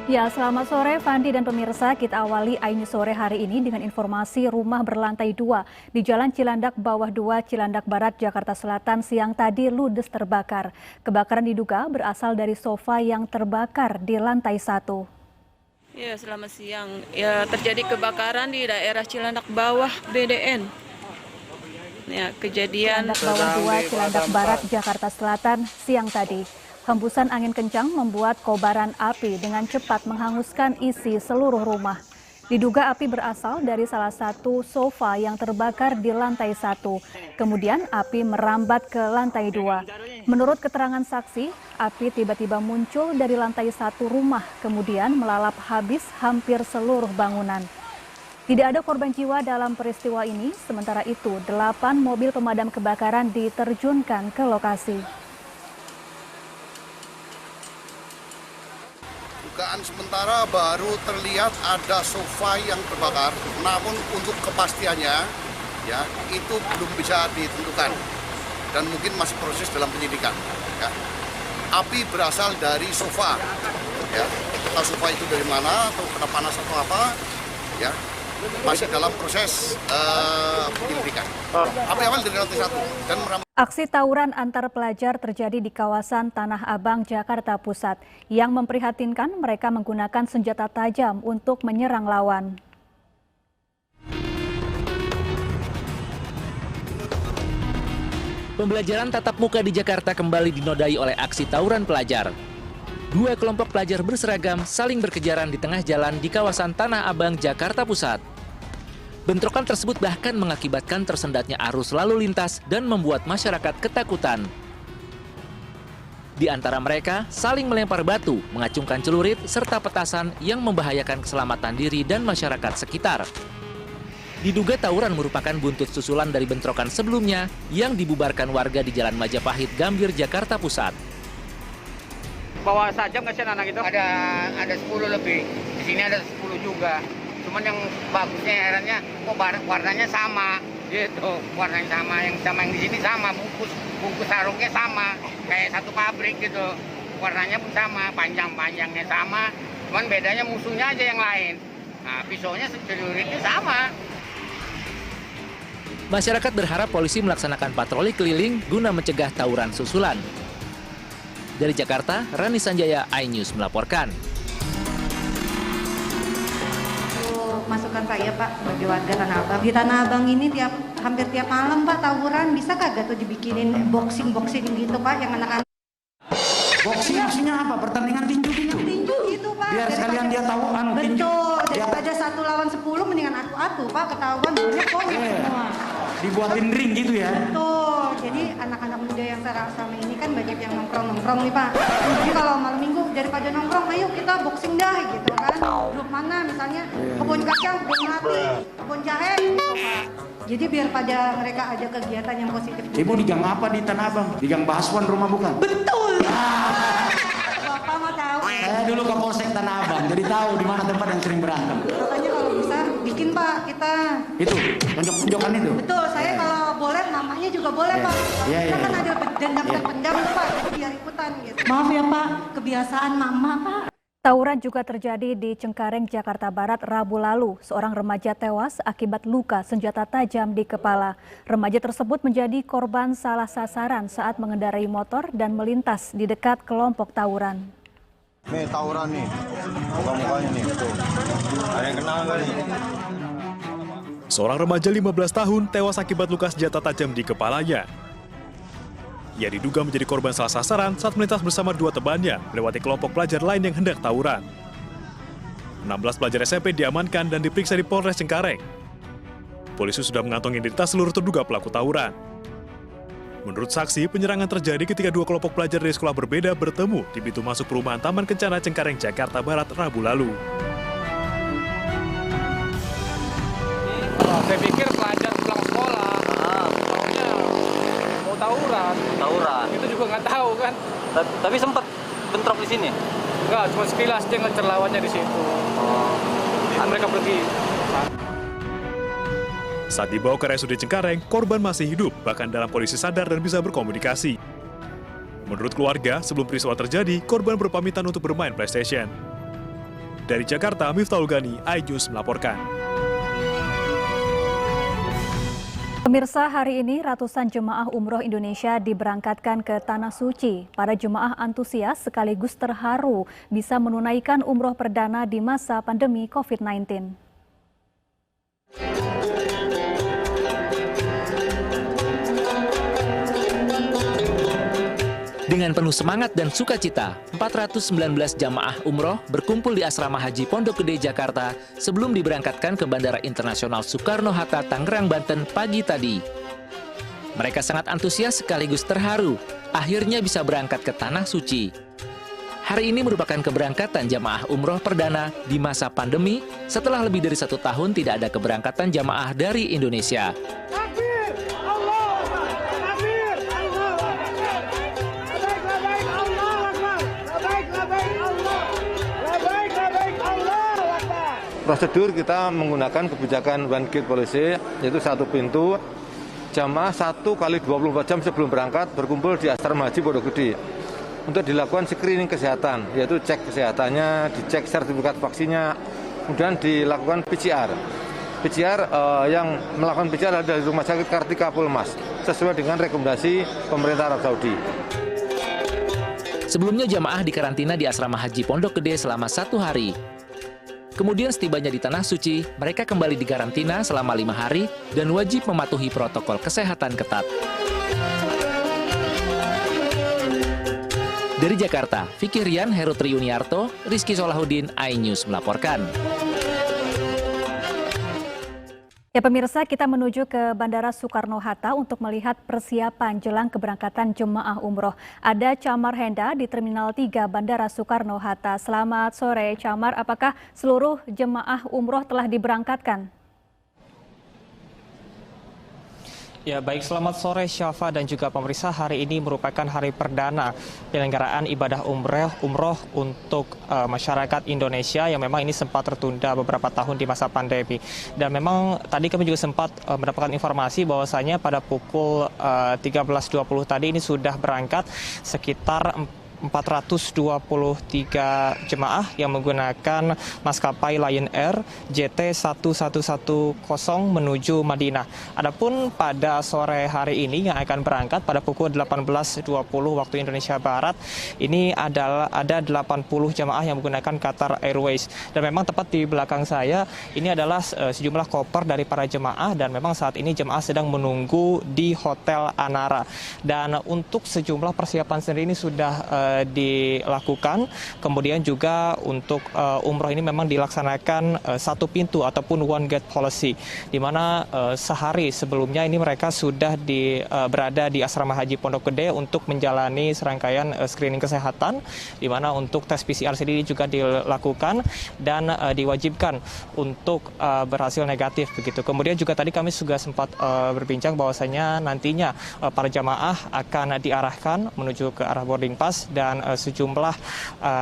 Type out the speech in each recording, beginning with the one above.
Ya, selamat sore Fandi dan pemirsa. Kita awali iNews sore hari ini dengan informasi rumah berlantai 2 di Jalan Cilandak Bawah 2, Cilandak Barat, Jakarta Selatan siang tadi ludes terbakar. Kebakaran diduga berasal dari sofa yang terbakar di lantai 1. Ya, selamat siang. Ya, terjadi kebakaran di daerah Cilandak Bawah BDN. Ya, kejadian Cilandak Bawah 2, Cilandak Barat, Jakarta Selatan siang tadi. Hembusan angin kencang membuat kobaran api dengan cepat menghanguskan isi seluruh rumah. Diduga api berasal dari salah satu sofa yang terbakar di lantai 1. Kemudian api merambat ke lantai 2. Menurut keterangan saksi, api tiba-tiba muncul dari lantai 1 rumah, kemudian melalap habis hampir seluruh bangunan. Tidak ada korban jiwa dalam peristiwa ini, sementara itu 8 mobil pemadam kebakaran diterjunkan ke lokasi. Dugaan sementara baru terlihat ada sofa yang terbakar, namun untuk kepastiannya ya itu belum bisa ditentukan dan mungkin masih proses dalam penyidikan. Ya. Api berasal dari sofa, ya. Entah sofa itu dari mana atau kena panas atau apa, ya masih dalam proses penyelidikan. Api awal dari lantai 1 dan merambat. Aksi tawuran antar pelajar terjadi di kawasan Tanah Abang, Jakarta Pusat. Yang memprihatinkan, mereka menggunakan senjata tajam untuk menyerang lawan. Pembelajaran tatap muka di Jakarta kembali dinodai oleh aksi tawuran pelajar. 2 kelompok pelajar berseragam saling berkejaran di tengah jalan di kawasan Tanah Abang, Jakarta Pusat. Bentrokan tersebut bahkan mengakibatkan tersendatnya arus lalu lintas dan membuat masyarakat ketakutan. Di antara mereka saling melempar batu, mengacungkan celurit, serta petasan yang membahayakan keselamatan diri dan masyarakat sekitar. Diduga tawuran merupakan buntut susulan dari bentrokan sebelumnya yang dibubarkan warga di Jalan Majapahit, Gambir, Jakarta Pusat. Bawa saja nggak sih anak itu? Ada 10 lebih. Di sini ada 10 juga. Cuman yang bagusnya herannya kok warnanya sama gitu. Warnanya sama yang di sini sama, bungkus sarungnya sama. Kayak satu pabrik gitu. Warnanya pun sama, panjangnya sama. Cuman bedanya musuhnya aja yang lain. Nah, pisaunya celuritnya sama. Masyarakat berharap polisi melaksanakan patroli keliling guna mencegah tawuran susulan. Dari Jakarta, Rani Sanjaya, iNews melaporkan. Masukan saya Pak sebagai warga Tanah Abang. Di Tanah Abang ini hampir tiap malam Pak tawuran. Bisa kagak tuh dibikinin boxing gitu Pak yang anak-anak. Boxing maksudnya apa? Pertandingan tinju gitu? Tinju gitu Pak. Biar sekalian dia tahu tinju. Betul. Daripada 1 lawan 10 mendingan atu-atu Pak, ketahuan banyak konyol semua. Dibuatin ring gitu ya? Betul. Jadi anak-anak muda yang selama ini kan banyak yang nongkrong nih Pak. Jadi kalau malam minggu daripada nongkrong, ayo kita boxing dah gitu kan. Grup mana misalnya kebun kacang, kebun melati, kebun jahe gitu Pak. Jadi biar pada mereka ada kegiatan yang positif. Ibu di gang apa di Tanah Abang? Di gang Baswan rumah bukan? Betul. Bapak mau tahu. Saya dulu ke Polsek Tanah Abang, jadi tahu di mana tempat yang sering berantem. Makanya kalau bisa bikin Pak kita. Itu, tunjuk-tunjukkan itu. Betul, saya kalau boleh namanya juga boleh Pak. Kita kan ada dendam Pak, jadi biar ikutan gitu. Maaf ya Pak, kebiasaan mama Pak. Tawuran juga terjadi di Cengkareng, Jakarta Barat, Rabu lalu. Seorang remaja tewas akibat luka senjata tajam di kepala. Remaja tersebut menjadi korban salah sasaran saat mengendarai motor dan melintas di dekat kelompok tawuran. Nih tawuran nih, muka-mukanya nih. Tuh. Ada yang kenal nggak nih? Seorang remaja 15 tahun tewas akibat luka senjata tajam di kepalanya. Ia diduga menjadi korban salah sasaran saat melintas bersama 2 temannya melewati kelompok pelajar lain yang hendak tawuran. 16 pelajar SMP diamankan dan diperiksa di Polres Cengkareng. Polisi sudah mengantongi identitas seluruh terduga pelaku tawuran. Menurut saksi, penyerangan terjadi ketika 2 kelompok pelajar dari sekolah berbeda bertemu di pintu masuk perumahan Taman Kencana Cengkareng, Jakarta Barat, Rabu lalu. Saya pikir pelajar pulang sekolah. Taunya mau tawuran. Itu juga nggak tahu kan. Tapi sempat bentrok di sini? Enggak, cuma sekilas dia ngecer lawannya di situ. Mereka pergi. Saat dibawa ke RSUD Cengkareng, korban masih hidup, bahkan dalam kondisi sadar dan bisa berkomunikasi. Menurut keluarga, sebelum peristiwa terjadi, korban berpamitan untuk bermain PlayStation. Dari Jakarta, Miftahul Gani, iNews melaporkan. Pemirsa, hari ini ratusan jemaah umroh Indonesia diberangkatkan ke Tanah Suci. Para jemaah antusias sekaligus terharu bisa menunaikan umroh perdana di masa pandemi COVID-19. Dengan penuh semangat dan sukacita, 419 jamaah umroh berkumpul di Asrama Haji Pondok Gede, Jakarta sebelum diberangkatkan ke Bandara Internasional Soekarno-Hatta, Tangerang, Banten pagi tadi. Mereka sangat antusias sekaligus terharu, akhirnya bisa berangkat ke Tanah Suci. Hari ini merupakan keberangkatan jamaah umroh perdana di masa pandemi setelah lebih dari 1 tahun tidak ada keberangkatan jamaah dari Indonesia. Prosedur kita menggunakan kebijakan one gate policy, yaitu 1 pintu. Jamaah 1 kali 24 jam sebelum berangkat berkumpul di Asrama Haji Pondok Gede untuk dilakukan screening kesehatan, yaitu cek kesehatannya, dicek sertifikat vaksinnya, kemudian dilakukan PCR. PCR yang melakukan PCR adalah dari Rumah Sakit Kartika Pulmas, sesuai dengan rekomendasi pemerintah Arab Saudi. Sebelumnya jamaah dikarantina di Asrama Haji Pondok Gede selama 1 hari. Kemudian setibanya di Tanah Suci, mereka kembali dikarantina selama 5 hari dan wajib mematuhi protokol kesehatan ketat. Dari Jakarta, Fikih Rian, Heru Triyuniarto, Rizky Solahuddin, iNews melaporkan. Ya pemirsa, kita menuju ke Bandara Soekarno-Hatta untuk melihat persiapan jelang keberangkatan jemaah umroh. Ada Camar Henda di Terminal 3 Bandara Soekarno-Hatta. Selamat sore Camar, apakah seluruh jemaah umroh telah diberangkatkan? Ya baik, selamat sore Syafa dan juga pemirsa. Hari ini merupakan hari perdana penyelenggaraan ibadah umroh untuk masyarakat Indonesia yang memang ini sempat tertunda beberapa tahun di masa pandemi. Dan memang tadi kami juga sempat mendapatkan informasi bahwasanya pada pukul 13.20 tadi ini sudah berangkat sekitar 423 jemaah yang menggunakan maskapai Lion Air JT1110 menuju Madinah. Adapun pada sore hari ini yang akan berangkat pada pukul 18.20 waktu Indonesia Barat, ini ada 80 jemaah yang menggunakan Qatar Airways. Dan memang tepat di belakang saya ini adalah sejumlah koper dari para jemaah dan memang saat ini jemaah sedang menunggu di Hotel Anara. Dan untuk sejumlah persiapan sendiri ini sudah dilakukan. Kemudian juga untuk umroh ini memang dilaksanakan 1 pintu ataupun one gate policy, di mana sehari sebelumnya ini mereka sudah berada di Asrama Haji Pondok Gede untuk menjalani serangkaian screening kesehatan, di mana untuk tes PCR sendiri juga dilakukan dan diwajibkan untuk berhasil negatif begitu. Kemudian juga tadi kami juga sempat berbincang bahwasanya nantinya para jamaah akan diarahkan menuju ke arah boarding pass dan sejumlah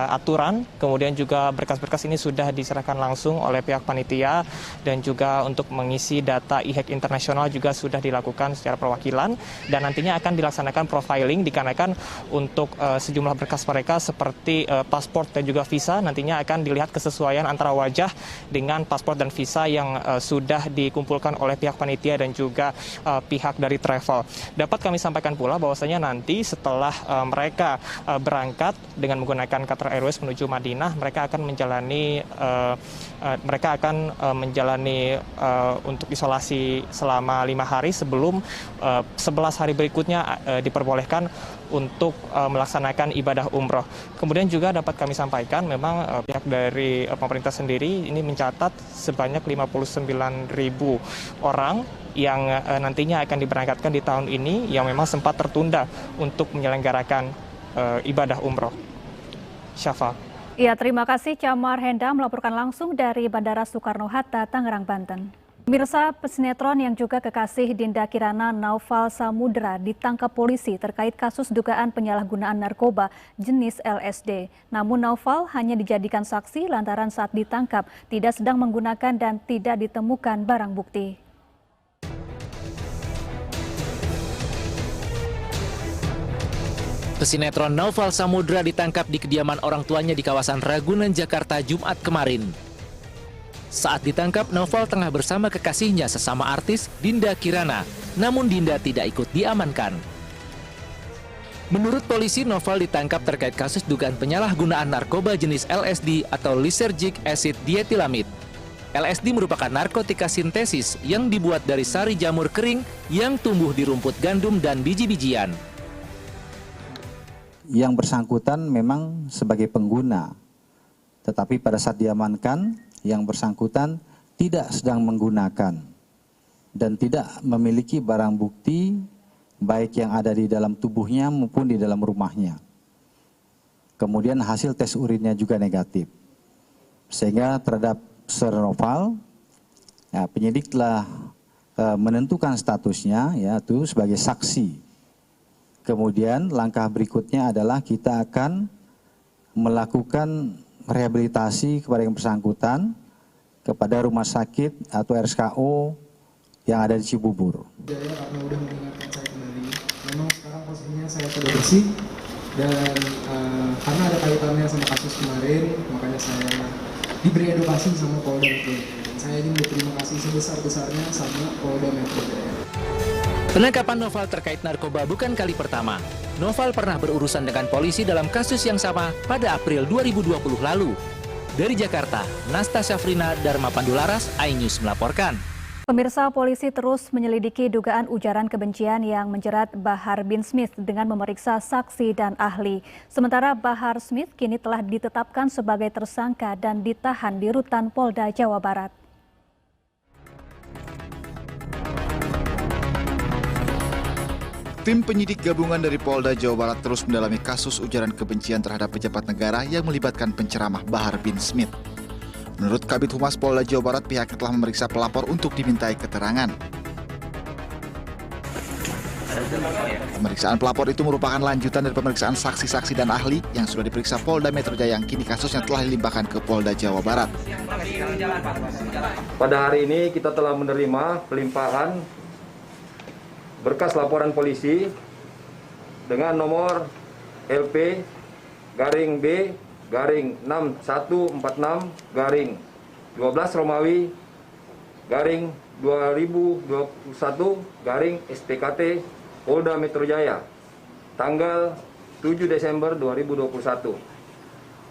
aturan, kemudian juga berkas-berkas ini sudah diserahkan langsung oleh pihak panitia dan juga untuk mengisi data IHEC internasional juga sudah dilakukan secara perwakilan dan nantinya akan dilaksanakan profiling dikarenakan untuk sejumlah berkas mereka seperti paspor dan juga visa nantinya akan dilihat kesesuaian antara wajah dengan paspor dan visa yang sudah dikumpulkan oleh pihak panitia dan juga pihak dari travel. Dapat kami sampaikan pula bahwasanya nanti setelah mereka berangkat dengan menggunakan Qatar Airways menuju Madinah, mereka akan menjalani untuk isolasi selama 5 hari sebelum 11 hari berikutnya diperbolehkan untuk melaksanakan ibadah umroh. Kemudian juga dapat kami sampaikan memang pihak dari pemerintah sendiri ini mencatat sebanyak 59.000 orang yang nantinya akan diberangkatkan di tahun ini yang memang sempat tertunda untuk menyelenggarakan ibadah umroh. Syafa. Ya, terima kasih Camar Henda melaporkan langsung dari Bandara Soekarno-Hatta, Tangerang, Banten. Pemirsa, pesinetron yang juga kekasih Dinda Kirana Naufal Samudra ditangkap polisi terkait kasus dugaan penyalahgunaan narkoba jenis LSD. Namun Naufal hanya dijadikan saksi lantaran saat ditangkap tidak sedang menggunakan dan tidak ditemukan barang bukti. Pesinetron Naufal Samudra ditangkap di kediaman orang tuanya di kawasan Ragunan, Jakarta, Jumat kemarin. Saat ditangkap, Naufal tengah bersama kekasihnya sesama artis, Dinda Kirana. Namun Dinda tidak ikut diamankan. Menurut polisi, Naufal ditangkap terkait kasus dugaan penyalahgunaan narkoba jenis LSD atau lysergic acid diethylamide. LSD merupakan narkotika sintesis yang dibuat dari sari jamur kering yang tumbuh di rumput gandum dan biji-bijian. Yang bersangkutan memang sebagai pengguna, tetapi pada saat diamankan, yang bersangkutan tidak sedang menggunakan dan tidak memiliki barang bukti baik yang ada di dalam tubuhnya maupun di dalam rumahnya. Kemudian hasil tes urinnya juga negatif. Sehingga terhadap Sir Naufal, ya, penyidik telah menentukan statusnya yaitu sebagai saksi. Kemudian langkah berikutnya adalah kita akan melakukan rehabilitasi kepada yang bersangkutan kepada rumah sakit atau RSKO yang ada di Cibubur. Karena udah mengingatkan saya kembali, memang sekarang posisinya saya sudah bersih dan karena ada kaitannya sama kasus kemarin, makanya saya diberi edukasi sama Polda Metro Jaya. Dan saya ingin berterima kasih sebesar-besarnya sama Polda Metro Jaya. Penangkapan Naufal terkait narkoba bukan kali pertama. Naufal pernah berurusan dengan polisi dalam kasus yang sama pada April 2020 lalu. Dari Jakarta, Nasta Syafrina, Dharma Pandularas, iNews melaporkan. Pemirsa, polisi terus menyelidiki dugaan ujaran kebencian yang menjerat Bahar bin Smith dengan memeriksa saksi dan ahli. Sementara Bahar Smith kini telah ditetapkan sebagai tersangka dan ditahan di Rutan Polda Jawa Barat. Tim penyidik gabungan dari Polda Jawa Barat terus mendalami kasus ujaran kebencian terhadap pejabat negara yang melibatkan penceramah Bahar bin Smith. Menurut Kabid Humas Polda Jawa Barat, pihaknya telah memeriksa pelapor untuk dimintai keterangan. Pemeriksaan pelapor itu merupakan lanjutan dari pemeriksaan saksi-saksi dan ahli yang sudah diperiksa Polda Metro Jaya yang kini kasusnya telah dilimpahkan ke Polda Jawa Barat. Pada hari ini kita telah menerima pelimpahan berkas laporan polisi dengan nomor LP garing B garing 6146 garing 12 Romawi garing 2021 garing SPKT Polda Metro Jaya tanggal 7 Desember 2021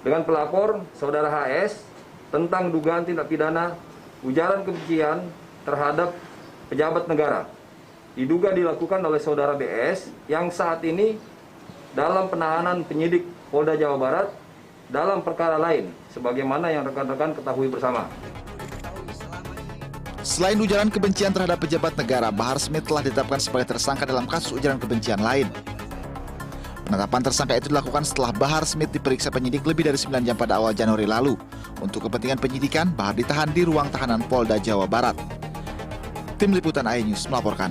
dengan pelapor Saudara HS tentang dugaan tindak pidana ujaran kebencian terhadap pejabat negara. Diduga dilakukan oleh Saudara BS yang saat ini dalam penahanan penyidik Polda Jawa Barat dalam perkara lain, sebagaimana yang rekan-rekan ketahui bersama. Selain ujaran kebencian terhadap pejabat negara, Bahar Smith telah ditetapkan sebagai tersangka dalam kasus ujaran kebencian lain. Penetapan tersangka itu dilakukan setelah Bahar Smith diperiksa penyidik lebih dari 9 jam pada awal Januari lalu. Untuk kepentingan penyidikan, Bahar ditahan di ruang tahanan Polda Jawa Barat. Tim Liputan iNews melaporkan.